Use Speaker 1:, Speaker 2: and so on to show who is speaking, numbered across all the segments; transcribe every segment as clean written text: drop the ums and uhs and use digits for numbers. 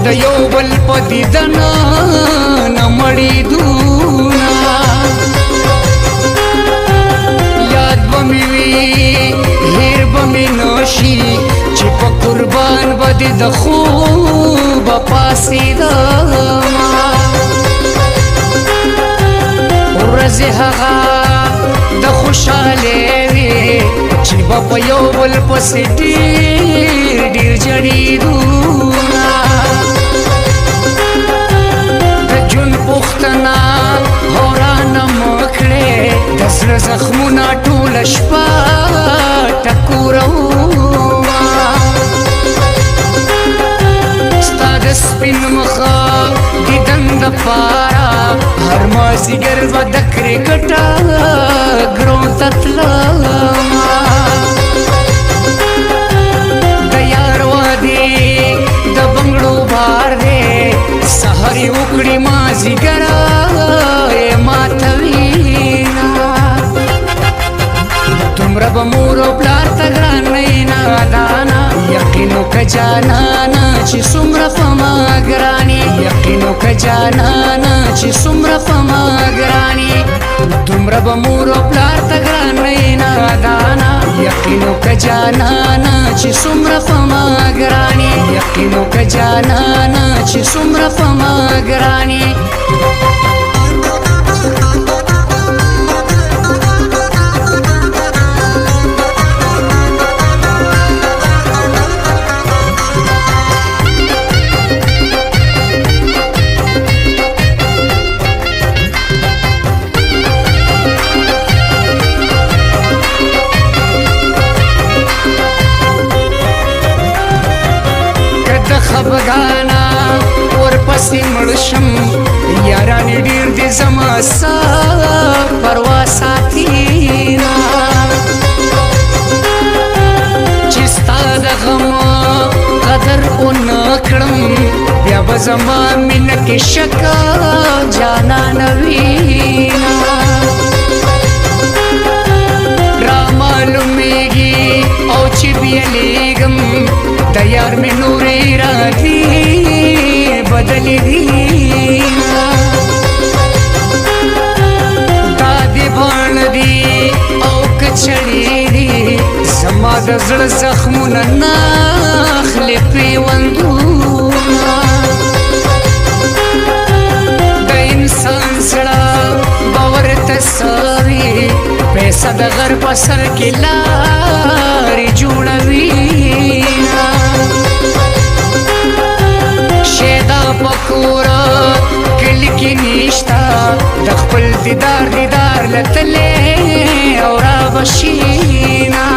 Speaker 1: د یو بل په دیدنه نه مړېدونه یاد به مې وي هېر به مې نه شي چې په قربان به دې د خوبه پاڅېدمه ورځې هغه د خوشحالۍ وې چې به په یو بل پسې ډېر ډېر جړېدونه د ژوند پوښتنه هو رانه مه کړې د زړه زخمونه ټوله شپه ټکورومه ستا د سپین مخه دیدن دپاره هر مازدیګر به د کرکټه ګراوند ته تلمه د یار وعدې د بنګړو بار دی سحر یې وکړي مازدیګره یې ماتوینه دومره به مور او پلار ته ګران نه یې نادانه یقین وکړه جانانه چې څومره په ما ګران یې یقین وکړه جانانه چې څومره په ما ګران یې دومره به مور او پلار ته ګران نه یې نادانه یقین وکړه جانانه چې څومره په ما ګران یې یقین وکړه جانانه چې څومره په ما ګران یې خفګانه ورپسې مړ شم یارانې ډېر دې زما ستا پروا ساتینه چې ستا د غم قدر ونه کړم بیا به زما مینه کې شک جانانه وینه رامعلومېږي او چې بیلیږم د یار مې نورې راتلي بدلې دینه دا دې باڼه دي او کچړې دي زما د زړه زخمونه نه اخلي پیوندونه د انسان زړه باور ته سوي پیسه د غر په سر کې لارې جوړوي شیدا پکورا کلی کې نشتا د خپل دیدار لتلې او را بشینا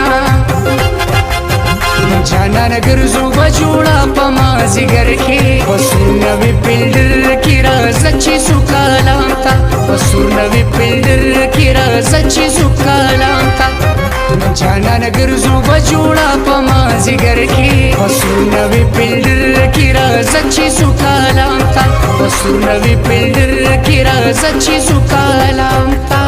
Speaker 1: جانانه ګرځو به جوړه په مازدیګر کې په سور نوي فیلډر کې راځه چې څو کالام ته په سور نوي فیلډر کې راځه چې څو کالام ته جانانه ګرځو به جوړه په مازدیګر کې په سور نوي فیلډر کې راځه چې څو کالام ته په سور نوي فیلډر کې راځه چې څو کالام ته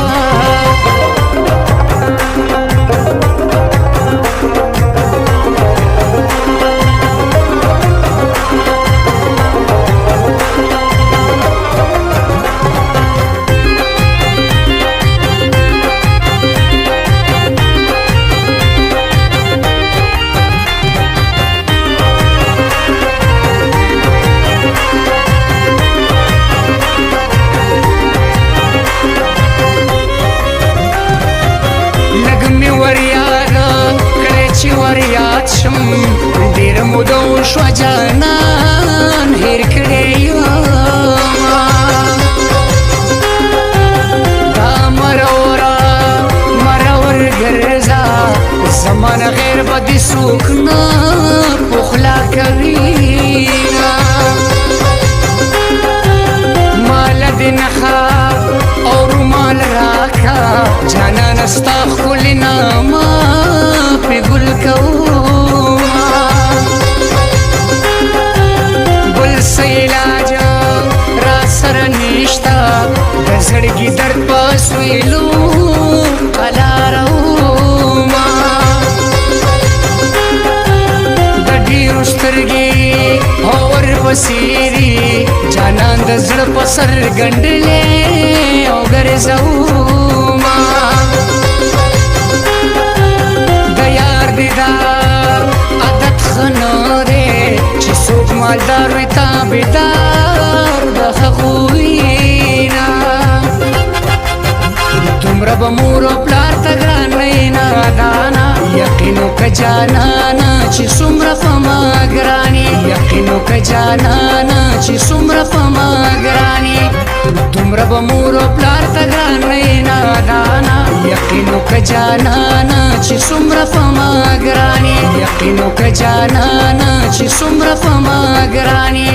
Speaker 1: ډېر موده وشوه جانان هېر کړی یمه دا مرور ګرځه زما نه غیر به دې څوک نه پخلا کوینه ماله دې نښه او رومال راکړه جانانه ستا ښکلې نامه پرې ګل کومه بل څه علاج را سره نشته د زړګي درد په سویلو قلارومه د ډېرو سترګې اور پسې سر ګنډلې او ګرځوما د یار دیدار عادت خنو دی چې څوک مالدار وي تابعدار د هغوی نه دومره به مور او پلار ته ګران نه یې نادانه یقین وکړه جانانه چې څومره په ما ګران یې یقین وکړه جانانه چې څومره په ما ګران یې دومره به مور او پلار ته ګران نه یې نادانه یقین وکړه جانانه چې څومره په ما ګران یې یقین وکړه جانانه چې څومره په ما ګران یې